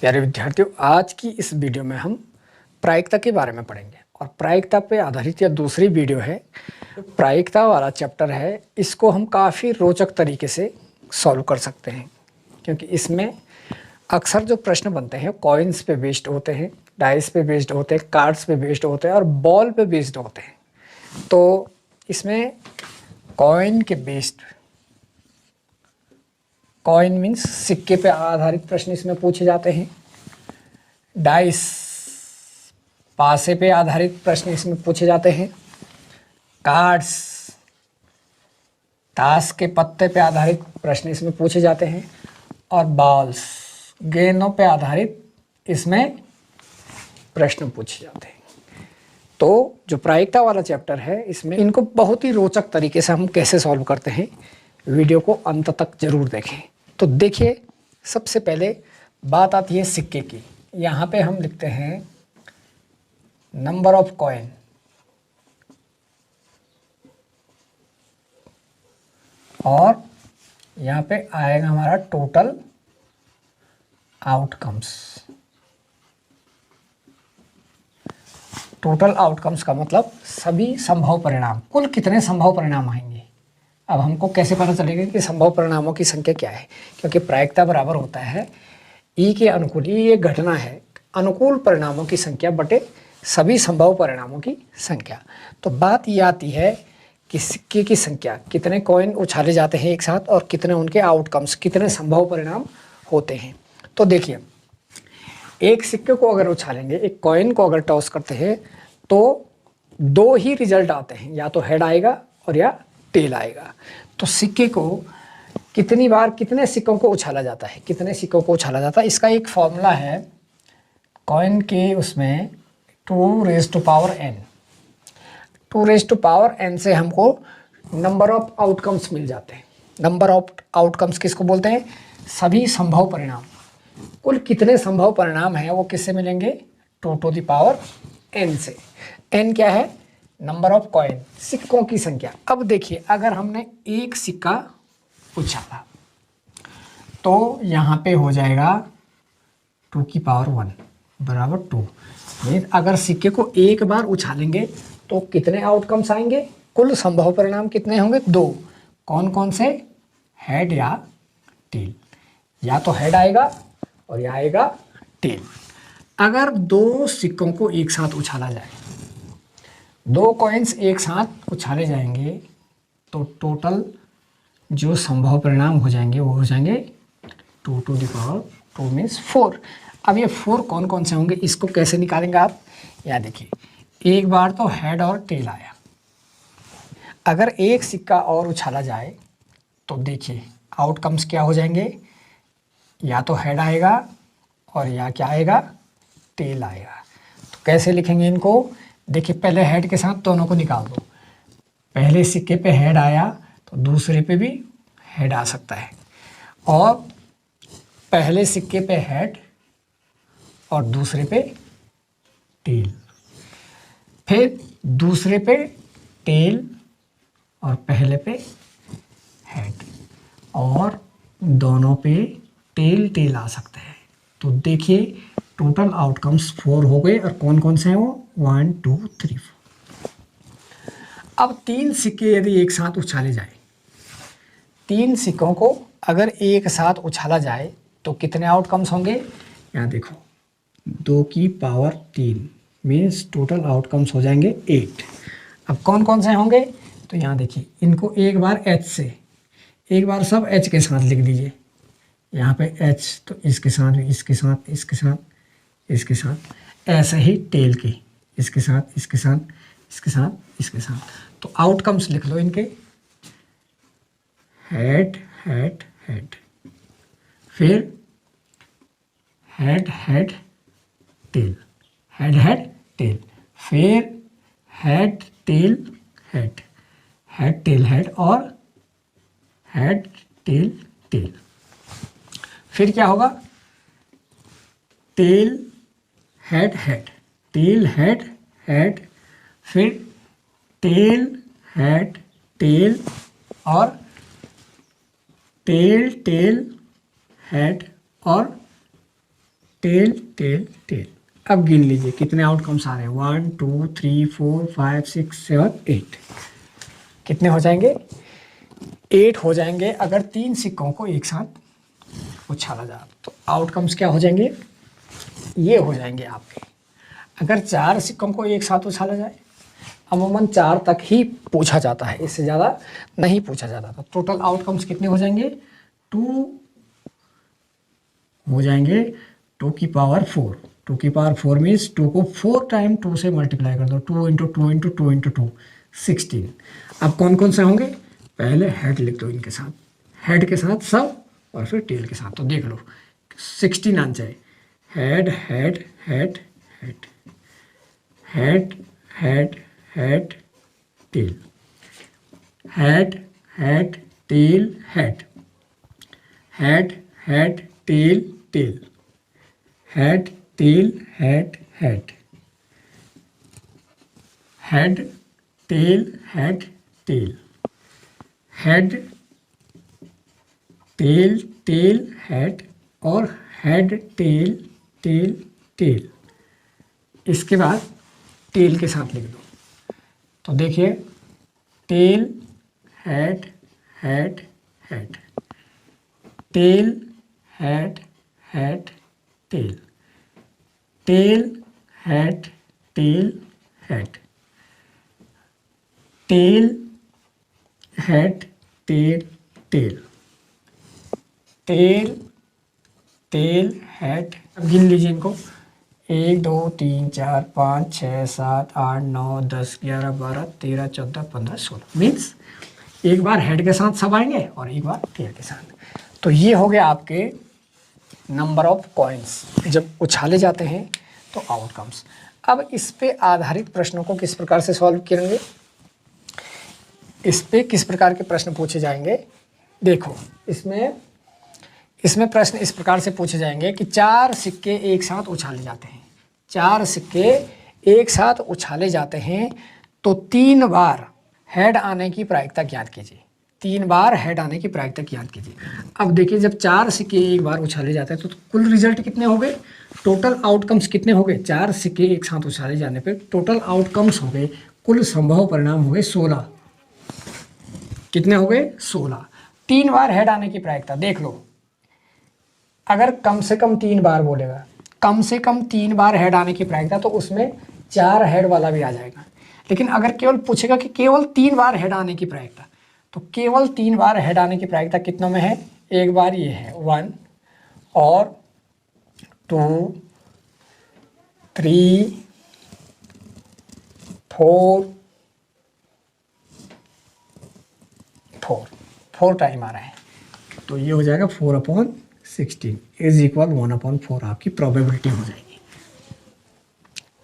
प्यारे विद्यार्थियों, आज की इस वीडियो में हम प्रायिकता के बारे में पढ़ेंगे और प्रायिकता पे आधारित यह दूसरी वीडियो है। प्रायिकता वाला चैप्टर है, इसको हम काफ़ी रोचक तरीके से सॉल्व कर सकते हैं, क्योंकि इसमें अक्सर जो प्रश्न बनते हैं कॉइन्स पे बेस्ड होते हैं, डाइस पे बेस्ड होते हैं, कार्ड्स पे बेस्ड होते हैं और बॉल पे बेस्ड होते हैं। तो इसमें कॉइन के बेस्ड, कॉइन मीन्स सिक्के पे आधारित प्रश्न इसमें पूछे जाते हैं। डाइस, पासे पे आधारित प्रश्न इसमें पूछे जाते हैं। कार्ड्स, ताश के पत्ते पे आधारित प्रश्न इसमें पूछे जाते हैं। और बॉल्स, गेंदों पे आधारित इसमें प्रश्न पूछे जाते हैं। तो जो प्रायिकता वाला चैप्टर है, इसमें इनको बहुत ही रोचक तरीके से हम कैसे सॉल्व करते हैं, वीडियो को अंत तक जरूर देखें। तो देखिए, सबसे पहले बात आती है सिक्के की। यहाँ पे हम लिखते हैं नंबर ऑफ कॉइन, और यहाँ पे आएगा हमारा टोटल आउटकम्स। टोटल आउटकम्स का मतलब सभी संभव परिणाम, कुल कितने संभव परिणाम आएंगे। अब हमको कैसे पता चलेगा कि संभव परिणामों की संख्या क्या है, क्योंकि प्रायिकता बराबर होता है ई के अनुकूल, ये एक घटना है, अनुकूल परिणामों की संख्या बटे सभी संभव परिणामों की संख्या। तो बात ये आती है कि सिक्के की संख्या, कितने कॉइन उछाले जाते हैं एक साथ और कितने उनके आउटकम्स, कितने संभव परिणाम होते हैं। तो देखिए, एक सिक्के को अगर उछालेंगे, एक कॉइन को अगर टॉस करते हैं, तो दो ही रिजल्ट आते हैं, या तो हेड आएगा और या टेल आएगा। तो सिक्के को कितनी बार, कितने सिक्कों को उछाला जाता है, कितने सिक्कों को उछाला जाता है, इसका एक फॉर्मूला है कॉइन के, उसमें 2 raise to power n। 2 raise to power n से हमको नंबर ऑफ आउटकम्स मिल जाते हैं। नंबर ऑफ आउटकम्स किसको बोलते हैं? सभी संभव परिणाम। कुल कितने संभव परिणाम हैं वो किससे मिलेंगे? 2 टू द पावर n से। n क्या है? नंबर ऑफ कॉइन, सिक्कों की संख्या। अब देखिए, अगर हमने एक सिक्का उछाला तो यहाँ पे हो जाएगा 2 की पावर 1 बराबर 2। अगर सिक्के को एक बार उछालेंगे तो कितने आउटकम्स आएंगे? कुल संभव परिणाम कितने होंगे? 2। कौन कौन से? हेड या टेल। या तो हेड आएगा और या आएगा टेल। अगर दो सिक्कों को एक साथ उछाला जाए, दो कॉइन्स एक साथ उछाले जाएंगे, तो टोटल जो संभव परिणाम हो जाएंगे वो हो जाएंगे 2 टू द पावर 2 मीन्स 4। अब ये 4 कौन कौन से होंगे, इसको कैसे निकालेंगे आप? यहाँ देखिए, एक बार तो हेड और टेल आया। अगर एक सिक्का और उछाला जाए तो देखिए आउटकम्स क्या हो जाएंगे, या तो हेड आएगा और या क्या आएगा? टेल आएगा। तो कैसे लिखेंगे इनको? देखिए, पहले हेड के साथ दोनों को निकाल दो। पहले सिक्के पे हेड आया तो दूसरे पे भी हेड आ सकता है, और पहले सिक्के पे हेड और दूसरे पे टेल, फिर दूसरे पे टेल और पहले पे हेड, और दोनों पे टेल टेल आ सकता है। तो देखिए, टोटल आउटकम्स 4 हो गए, और कौन कौन से हैं वो? 1 2 3 4। अब 3 सिक्के यदि एक साथ उछाले जाए, 3 सिक्कों को अगर एक साथ उछाला जाए तो कितने आउटकम्स होंगे? यहाँ देखो, 2 की पावर 3 मीन्स टोटल आउटकम्स हो जाएंगे 8। अब कौन कौन से होंगे? तो यहाँ देखिए, इनको एक बार h से, एक बार सब h के साथ लिख दीजिए। यहाँ पे h, तो इसके साथ, इसके साथ, इसके साथ, इसके साथ, ऐसे ही टेल की, इसके साथ, इसके साथ, इसके साथ, इसके साथ। तो आउटकम्स लिख लो इनके, हेड हेड हेड, फिर head head tail, head head tail, फिर head tail head, head tail head, और हेड टेल टेल। फिर क्या होगा? Tail head head, tail head head, फिर टेल हेड टेल, और टेल टेल हेड, और टेल टेल टेल। अब गिन लीजिए कितने आउटकम्स आ रहे हैं, 1 2 3 4 5 6 7 8। कितने हो जाएंगे, 8 हो जाएंगे अगर 3 सिक्कों को एक साथ उछाला जाए। तो आउटकम्स क्या हो जाएंगे, ये हो जाएंगे आपके। अगर 4 सिक्कों को एक साथ उछाला जाए, अमूमन 4 तक ही पूछा जाता है, इससे ज़्यादा नहीं पूछा जाता। तो टोटल आउटकम्स कितने हो जाएंगे, 2 हो जाएंगे 2 की पावर 4। 2 की पावर 4 मीन्स 2 को 4 टाइम 2 से मल्टीप्लाई कर दो, 2 इंटू 2 इंटू 2 इंटू 2 16। अब कौन कौन से होंगे, पहले हेड लिख दो इनके साथ, हेड के साथ सब, और फिर टेल के साथ। तो देख लो 16 आना चाहिए, head head head head head head head tail, head head tail head, head head tail tail, head tail head head, head tail head tail, head tail tail head, और हेड टेल टेल टेल। इसके बाद tail के साथ लिख दो। तो देखिए tail head head head, tail head head tail, tail head tail head, tail head tail tail, tail tail head. अब गिन लीजिए इनको, 1 2 3 4 5 6 7 8 9 10 11 12 13 14 15 16। मीन्स एक बार हेड के साथ सब आएंगे और एक बार टेल के साथ। तो ये हो गया आपके नंबर ऑफ कॉइन्स जब उछाले जाते हैं तो आउटकम्स। अब इस पे आधारित प्रश्नों को किस प्रकार से सॉल्व करेंगे, इस पे किस प्रकार के प्रश्न पूछे जाएंगे। देखो इसमें प्रश्न इस प्रकार से पूछे जाएंगे कि 4 सिक्के एक साथ उछाले जाते हैं, 4 सिक्के एक साथ उछाले जाते हैं तो 3 बार हेड आने की प्रायिकता ज्ञात कीजिए, 3 बार हेड आने की प्रायिकता ज्ञात कीजिए। अब देखिए जब 4 सिक्के एक बार उछाले जाते हैं तो कुल रिजल्ट कितने हो गए, टोटल आउटकम्स कितने हो गए, 4 सिक्के एक साथ उछाले जाने पे टोटल आउटकम्स हो गए, कुल संभव परिणाम हो गए 16। कितने हो गए, 16। 3 बार हेड आने की प्रायिकता देख लो, अगर कम से कम 3 बार बोलेगा, कम से कम 3 बार हेड आने की प्रायिकता, तो उसमें 4 हेड वाला भी आ जाएगा। लेकिन अगर केवल पूछेगा कि केवल 3 बार हेड आने की प्रायिकता, तो केवल 3 बार हेड आने की प्रायिकता कितनों में है, एक बार ये है 1 और 2 3 4 टाइम आ रहा है। तो ये हो जाएगा 4/16 इज इक्वल 1/4 आपकी प्रोबेबिलिटी हो जाएगी।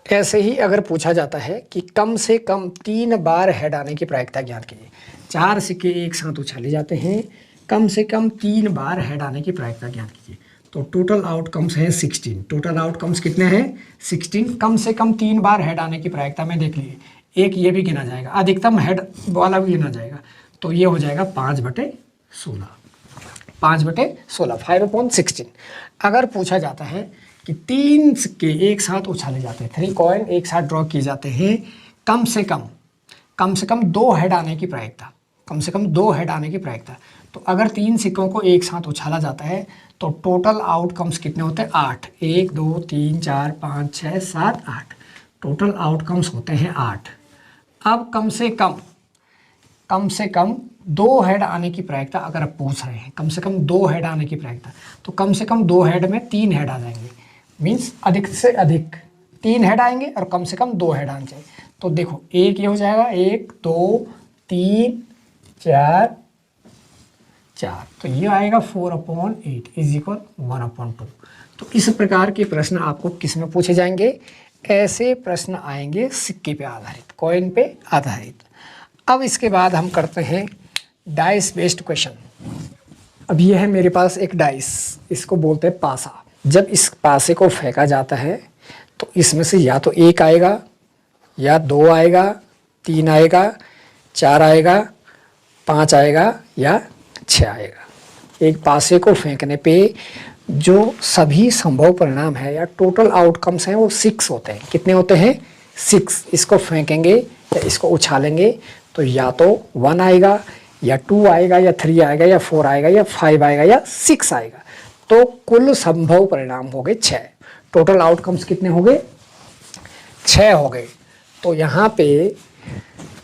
ऐसे ही अगर पूछा जाता है कि कम से कम 3 बार हेड आने की प्रायिकता ज्ञात कीजिए, 4 सिक्के एक साथ उछाले जाते हैं, कम से कम 3 बार हेड आने की प्रायिकता ज्ञात कीजिए। तो टोटल आउटकम्स है 16। टोटल आउटकम्स कितने हैं, 16। कम से कम 3 बार हेड आने की प्रायिकता में देख लीजिए, एक ये भी गिना जाएगा, अधिकतम हेड वाला भी गिना जाएगा। तो ये हो जाएगा 5/16, 5/16 5/16। अगर पूछा जाता है कि 3 सिक्के एक साथ उछाले जाते हैं, 3 कॉइन एक साथ ड्रॉ किए जाते हैं, कम से कम 2 हेड आने की प्रायिकता, कम से कम 2 हेड आने की प्रायिकता। तो अगर 3 सिक्कों को एक साथ उछाला जाता है तो टोटल आउटकम्स कितने होते हैं, 8। 1 2 3 4 5 6 7 8, टोटल आउटकम्स होते हैं 8। अब कम से कम 2 हेड आने की प्रायिकता अगर आप पूछ रहे हैं, कम से कम 2 हेड आने की प्रायिकता, तो कम से कम 2 हेड में 3 हेड आ जाएंगे। मीन्स अधिक से अधिक 3 हेड आएंगे और कम से कम 2 हेड आने चाहिए। तो देखो एक ये हो जाएगा, 1 2 3 4 4, तो ये आएगा 4/8 इज इक्वल 1/2। तो इस प्रकार के प्रश्न आपको किस में पूछे जाएंगे, ऐसे प्रश्न आएंगे सिक्के पे आधारित, कॉइन पे आधारित। अब इसके बाद हम करते हैं डाइस बेस्ड क्वेश्चन। अब ये है मेरे पास एक डाइस, इसको बोलते हैं पासा। जब इस पासे को फेंका जाता है तो इसमें से या तो 1 आएगा, या 2 आएगा, 3 आएगा, 4 आएगा, 5 आएगा, या 6 आएगा। एक पासे को फेंकने पे जो सभी संभव परिणाम है या टोटल आउटकम्स हैं वो 6 होते हैं। कितने होते हैं? 6। इसको फेंकेंगे या इसको उछालेंगे तो या तो 1 आएगा या 2 आएगा या 3 आएगा या 4 आएगा या 5 आएगा या 6 आएगा। तो कुल संभव परिणाम हो गए 6। टोटल आउटकम्स कितने हो गए? 6 हो गए। तो यहाँ पे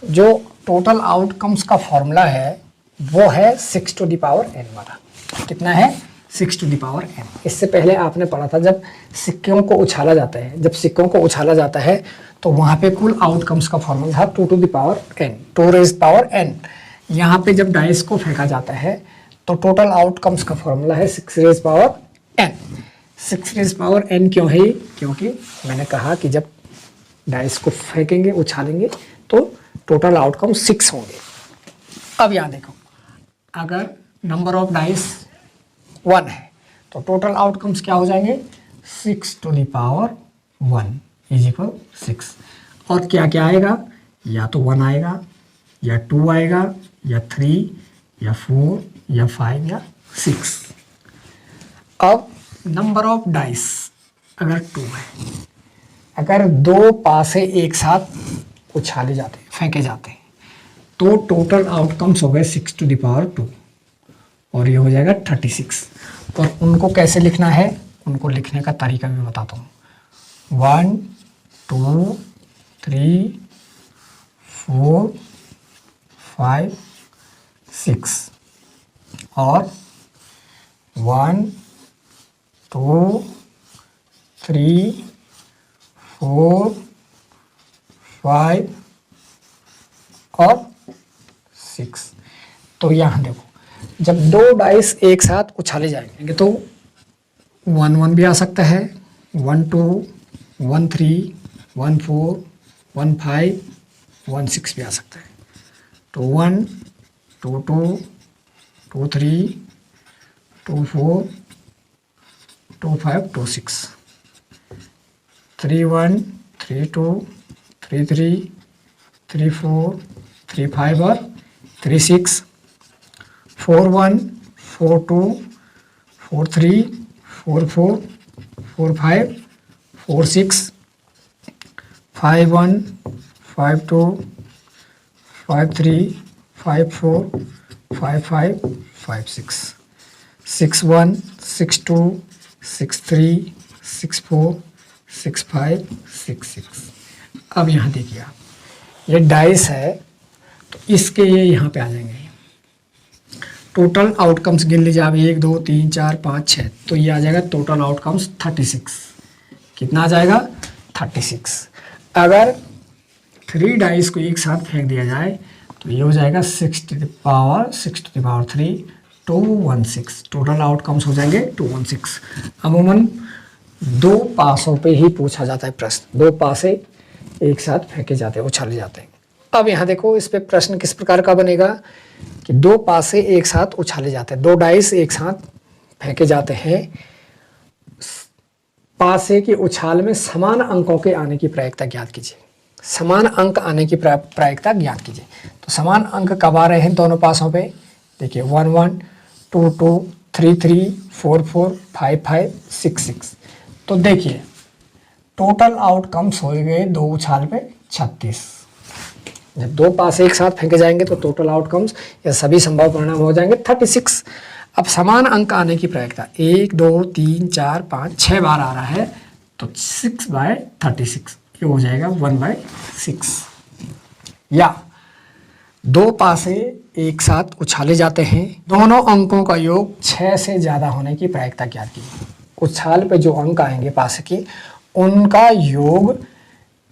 जो टोटल आउटकम्स का फॉर्मूला है वो है 6 टू द पावर n वाला। कितना है? 6 टू द पावर n। इससे पहले आपने पढ़ा था जब सिक्कों को उछाला जाता है, जब सिक्कों को उछाला जाता है तो वहाँ पे कुल आउटकम्स का फॉर्मूला था 2 to the power n, 2 raise power n। यहाँ पे जब डाइस को फेंका जाता है तो टोटल आउटकम्स का फॉर्मूला है 6 rays power n। 6 rays power n क्यों है? क्योंकि मैंने कहा कि जब डाइस को फेंकेंगे, उछालेंगे तो टोटल आउटकम 6 होंगे। अब यहाँ देखो, अगर नंबर ऑफ डाइस 1 है तो टोटल आउटकम्स क्या हो जाएंगे? 6 to the power 1 is equal 6। और क्या क्या आएगा? या तो 1 आएगा या 2 आएगा या 3 या 4 या 5 या 6। अब नंबर ऑफ डाइस अगर 2 है, अगर 2 पासे एक साथ उछाले जाते हैं, फेंके जाते हैं, तो टोटल आउटकम्स हो गए 6 टू द पावर 2 और ये हो जाएगा 36। और उनको कैसे लिखना है? उनको लिखने का तरीका भी बताता हूँ। 1 2 3 4 5 6 और 1 2 3 4 5 और 6। तो यहाँ देखो, जब 2 डाइस एक साथ उछाले जाएंगे तो 1 1 भी आ सकता है, 1 2 1 3 1 4 1 5 1 6 भी आ सकता है। तो 1 2 2 2 3 2 4 2 5 2 6 3 1 3 2 3 3 3 4 3 5 और 3 6 4 1 4 2 4 3 4 4 4 5 4 6 5 1 5 2 5 3 5 4 5 5 5 6 6 1 6 2 6 3 6 4 6 5 6 6। अब यहाँ देखिए आप, ये डाइस है तो इसके ये यहाँ पे आ जाएंगे। टोटल आउटकम्स गिन लीजिए आप, 1 2 3 4 5 6, तो ये आ जाएगा टोटल आउटकम्स 36। कितना आ जाएगा? 36। अगर 3 डाइस को एक साथ फेंक दिया जाए तो ये हो जाएगा 6 to the power 3 216। Total outcomes हो जाएंगे 216। अमूमन 2 पासों पे ही पूछा जाता है प्रश्न, 2 पासे एक साथ फेंके जाते हैं, उछाले जाते हैं। अब यहाँ देखो, इस पे प्रश्न किस प्रकार का बनेगा कि 2 पासे एक साथ उछाले जाते हैं, 2 डाइस एक साथ फेंके जाते हैं, पासे के उछाल में समान अंकों के आने की प्रायिकता ज्ञात कीजिए। समान अंक आने की प्रायिकता ज्ञात कीजिए। तो समान अंक कब आ रहे हैं दोनों पासों पे? देखिए 1 1 2 2 3 3 4 4 5 5 6 6। तो देखिए टोटल आउटकम्स हो गए 2 उछाल पे 36। जब 2 पास एक साथ फेंके जाएंगे तो टोटल आउटकम्स या सभी संभव परिणाम हो जाएंगे 36। अब समान अंक आने की प्रायिकता 1 2 3 4 5 6 बार आ रहा है, तो 6/36 ये हो जाएगा 1/6। या 2 पासे एक साथ उछाले जाते हैं, दोनों अंकों का योग 6 से ज़्यादा होने की प्रायिकता ज्ञात कीजिए। उछाल पे जो अंक आएंगे पासे के, उनका योग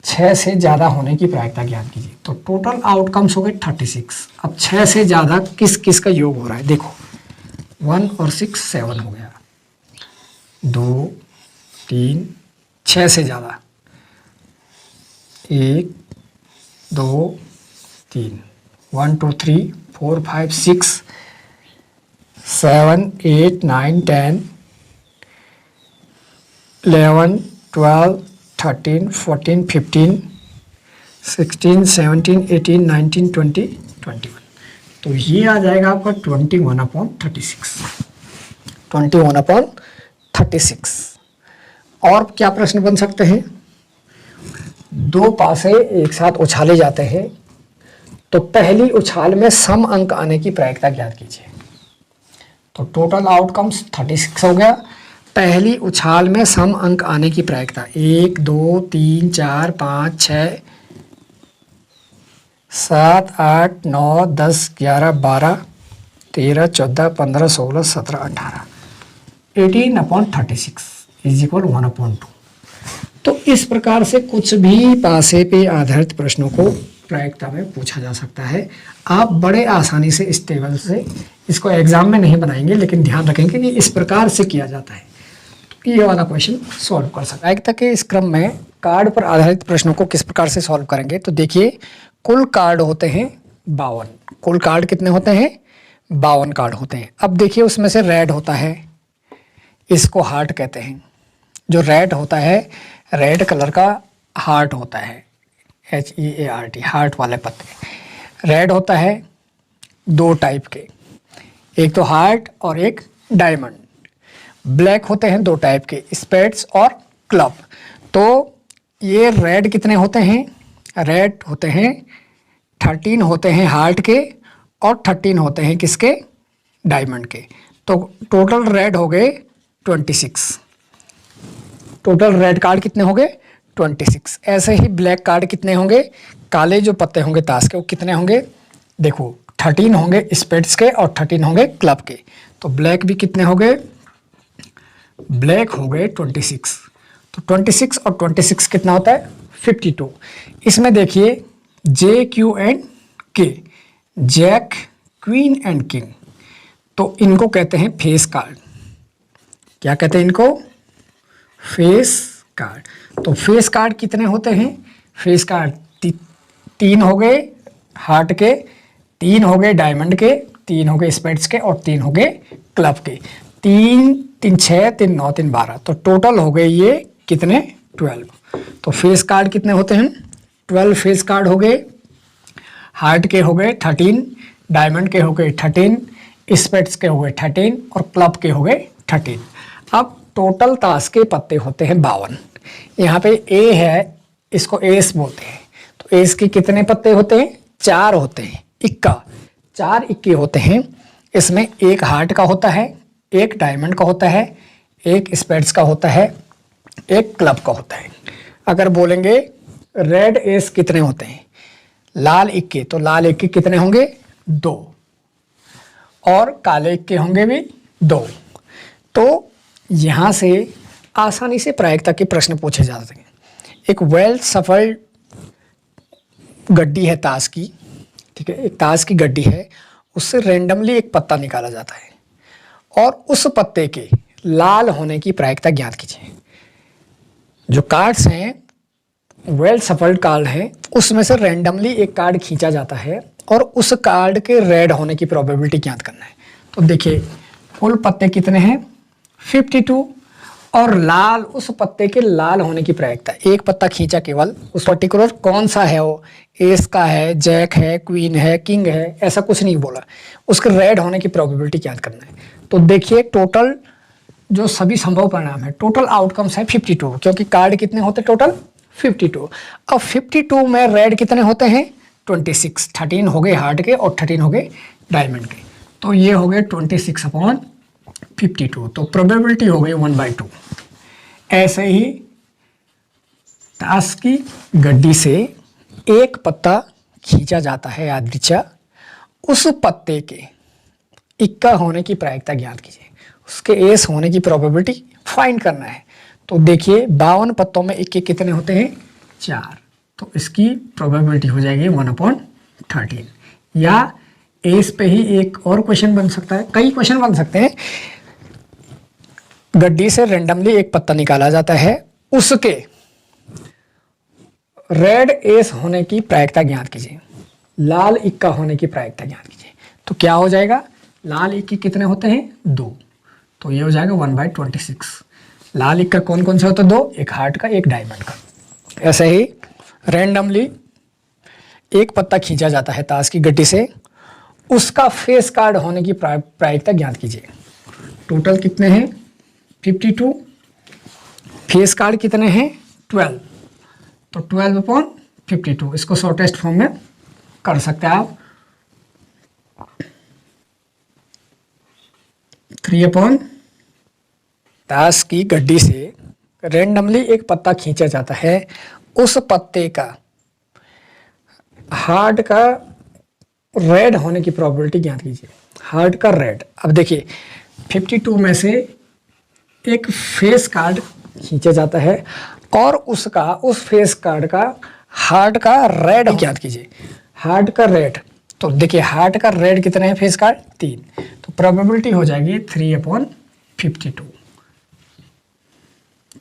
6 से ज़्यादा होने की प्रायिकता ज्ञात कीजिए। तो टोटल आउटकम्स हो गए 36। अब 6 से ज़्यादा किस किस का योग हो रहा है? देखो 1 और 6 7 हो गया, 2 3 6 से ज़्यादा 1 2 3 1 2 3 4 5 6 7 8 9 10 11 12 13 14 15 16 17 18 19 20 21। तो ये आ जाएगा आपका 21/36। 21/36। 36। और क्या प्रश्न बन सकते हैं? दो पासे एक साथ उछाले जाते हैं तो पहली उछाल में सम अंक आने की प्रायिकता ज्ञात कीजिए। तो टोटल आउटकम्स 36 हो गया। पहली उछाल में सम अंक आने की प्रायिकता 1 2 3 4 5 6 7 8 9 10 11 12 13 14 15 16 17 18 18/36 इज इक्वल 1/2। तो इस प्रकार से कुछ भी पासे पे आधारित प्रश्नों को प्रायिकता में पूछा जा सकता है। आप बड़े आसानी से इस टेबल से इसको एग्जाम में नहीं बनाएंगे, लेकिन ध्यान रखेंगे कि इस प्रकार से किया जाता है तो ये वाला क्वेश्चन सॉल्व कर सकते हैं। प्रायिकता के इस क्रम में कार्ड पर आधारित प्रश्नों को किस प्रकार से सॉल्व करेंगे, तो देखिए कुल कार्ड होते हैं 52। कुल कार्ड कितने होते हैं? 52 कार्ड होते हैं। अब देखिए उसमें से रेड होता है, इसको हार्ट कहते हैं। जो रेड होता है, रेड कलर का हार्ट होता है, HEART, हार्ट वाले पत्ते। रेड होता है दो टाइप के, एक तो हार्ट और एक डायमंड। ब्लैक होते हैं दो टाइप के, स्पेड्स और क्लब। तो ये रेड कितने होते हैं? रेड होते हैं 13 होते हैं हार्ट के और 13 होते हैं किसके? डायमंड के। तो टोटल रेड हो गए 26। टोटल रेड कार्ड कितने हो गए? 26। ऐसे ही ब्लैक कार्ड कितने होंगे? काले जो पत्ते होंगे ताश के वो कितने होंगे? देखो 13 होंगे स्पेड्स के और 13 होंगे क्लब के। तो ब्लैक भी कितने हो गए? ब्लैक हो गए 26। तो 26 और 26 कितना होता है? 52। इसमें देखिए J Q and K, jack queen and king, तो इनको कहते हैं फेस कार्ड। क्या कहते हैं इनको? Face card. तो फेस कार्ड कितने होते हैं? फेस कार्ड 3 हो गए हार्ट के, 3 हो गए डायमंड के, 3 हो गए स्पेड्स के और 3 हो गए क्लब के। 3 3 6 3 9 3 12, तो टोटल हो गए ये कितने? 12। तो फेस कार्ड कितने होते हैं? 12 फेस कार्ड हो गए। हार्ट के हो गए 13, डायमंड के हो गए 13, स्पेड्स के हो गए 13 और क्लब के हो गए 13। अब टोटल ताश के पत्ते होते हैं 52। यहाँ पे ए है, इसको एस बोलते हैं। तो एस के कितने पत्ते होते हैं? 4 होते हैं। इक्का, 4 इक्के होते हैं। इसमें एक हार्ट का होता है, एक डायमंड का होता है, एक स्पेड्स का होता है, एक क्लब का होता है। अगर बोलेंगे रेड एस कितने होते हैं? लाल इक्के, तो लाल इक्के कितने होंगे? 2 और काले इक्के होंगे भी 2। तो यहाँ से आसानी से प्रायिकता के प्रश्न पूछे जा सकते हैं। एक वेल सफल्ड गड्डी है ताश की, ठीक है, एक ताश की गड्डी है, उससे रेंडमली एक पत्ता निकाला जाता है और उस पत्ते के लाल होने की प्रायिकता ज्ञात कीजिए। जो कार्ड्स हैं वेल सफल्ड कार्ड है, उसमें से रेंडमली एक कार्ड खींचा जाता है और उस कार्ड के रेड होने की प्रोबेबिलिटी ज्ञात करना है। तो देखिए कुल पत्ते कितने हैं? 52 और लाल, उस पत्ते के लाल होने की प्रायिकता, एक पत्ता खींचा केवल, उस पर्टिकुलर कौन सा है वो, एस का है, जैक है, क्वीन है, किंग है, ऐसा कुछ नहीं बोला, उसके रेड होने की प्रोबेबिलिटी ज्ञात करना है। तो देखिए टोटल जो सभी संभव परिणाम है, टोटल आउटकम्स है 52, क्योंकि कार्ड कितने होते टोटल? 52। अब 52 में रेड कितने होते हैं? 26। 13 हो गए हार्ट के और 13 हो गए डायमंड के। तो ये हो गए 26/52। तो प्रोबेबिलिटी हो गई 1/2। ऐसे ही ताश की गड्डी से एक पत्ता खींचा जाता है यादृच्छा, उस पत्ते के इक्का होने की प्रायिकता ज्ञात कीजिए, उसके एस होने की प्रोबेबिलिटी फाइंड करना है। तो देखिए 52 पत्तों में इक्के कितने होते हैं? 4। तो इसकी प्रोबेबिलिटी हो जाएगी 1/13। या एस पे ही एक और क्वेश्चन बन सकता है, कई क्वेश्चन बन सकते हैं। गड्डी से रेंडमली एक पत्ता निकाला जाता है, उसके रेड एस होने की प्रायिकता ज्ञात कीजिए, लाल इक्का होने की प्रायिकता ज्ञात कीजिए। तो क्या हो जाएगा? लाल इक्के कितने होते हैं? 2। तो ये हो जाएगा 1/26। लाल इक्का कौन कौन से होते हैं? 2, एक हार्ट का, एक डायमंड का। ऐसे ही रैंडमली एक पत्ता खींचा जाता है ताश की गड्डी से, उसका फेस कार्ड होने की प्रायिकता ज्ञात कीजिए। टोटल कितने हैं? 52, फेस कार्ड कितने हैं 12, तो 12/52, इसको शॉर्टेस्ट फॉर्म में कर सकते हैं आप 3/10 की गड्डी से रेंडमली एक पत्ता खींचा जाता है, उस पत्ते का हार्ट का रेड होने की प्रोबेबिलिटी ज्ञात कीजिए। हार्ट का रेड, अब देखिए 52 में से एक फेस कार्ड खींचा जाता है और उस फेस कार्ड का हार्ट का रेड ज्ञात कीजिए। हार्ट का रेड, तो देखिए हार्ट का रेड कितने हैं फेस कार्ड 3, तो प्रोबेबिलिटी हो जाएगी 3/52,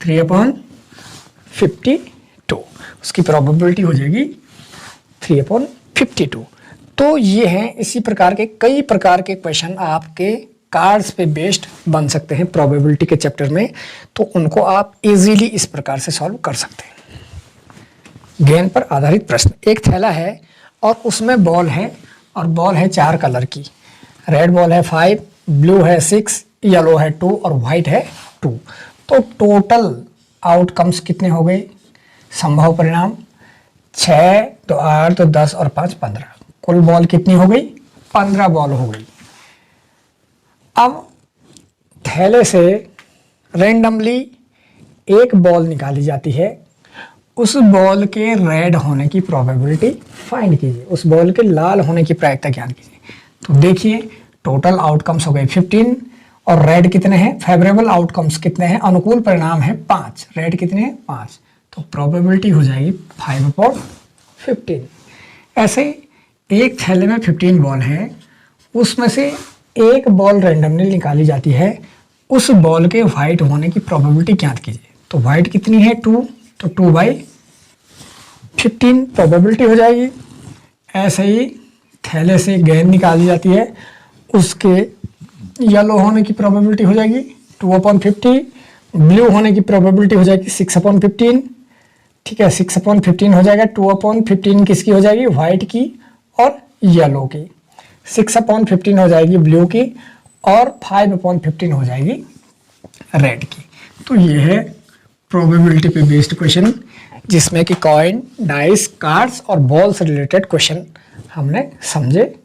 3/52, उसकी प्रोबेबिलिटी हो जाएगी 3/52। तो ये हैं इसी प्रकार के कई प्रकार के क्वेश्चन आपके कार्ड्स पे बेस्ड बन सकते हैं प्रोबेबिलिटी के चैप्टर में, तो उनको आप इजीली इस प्रकार से सॉल्व कर सकते हैं। गेंद पर आधारित प्रश्न, एक थैला है और उसमें बॉल है और बॉल है 4 कलर की, रेड बॉल है 5, ब्लू है 6, येलो है 2 और व्हाइट है 2, तो टोटल आउटकम्स कितने हो गए, संभव परिणाम 6 तो 8 तो 10 और 5 15, कुल बॉल कितनी हो गई 15 बॉल हो गई। अब थैले से रेंडमली एक बॉल निकाली जाती है, उस बॉल के रेड होने की प्रोबेबिलिटी फाइंड कीजिए, उस बॉल के लाल होने की प्रायिकता ज्ञात कीजिए। तो देखिए टोटल आउटकम्स हो गए 15 और रेड कितने हैं, फेवरेबल आउटकम्स कितने हैं, अनुकूल परिणाम है 5, रेड कितने हैं 5, तो प्रोबेबिलिटी हो जाएगी 5/15। ऐसे एक थैले में 15 बॉल है, उसमें से एक बॉल रेंडमली निकाली जाती है, उस बॉल के व्हाइट होने की प्रोबेबिलिटी ज्ञात कीजिए। तो व्हाइट कितनी है 2, तो 2/15 प्रोबेबिलिटी हो जाएगी। ऐसे ही थैले से गेंद निकाली जाती है, उसके येलो होने की प्रोबेबिलिटी हो जाएगी 2/50, ब्लू होने की प्रोबेबिलिटी हो जाएगी 6/15, ठीक है 6/15 हो जाएगा। 2/15 किसकी हो जाएगी, व्हाइट की और येलो की, 6/15 हो जाएगी ब्लू की और 5/15 हो जाएगी रेड की। तो ये है प्रोबेबिलिटी पे बेस्ड क्वेश्चन, जिसमें कि कॉइन, डाइस, कार्ड्स और बॉल से रिलेटेड क्वेश्चन हमने समझे।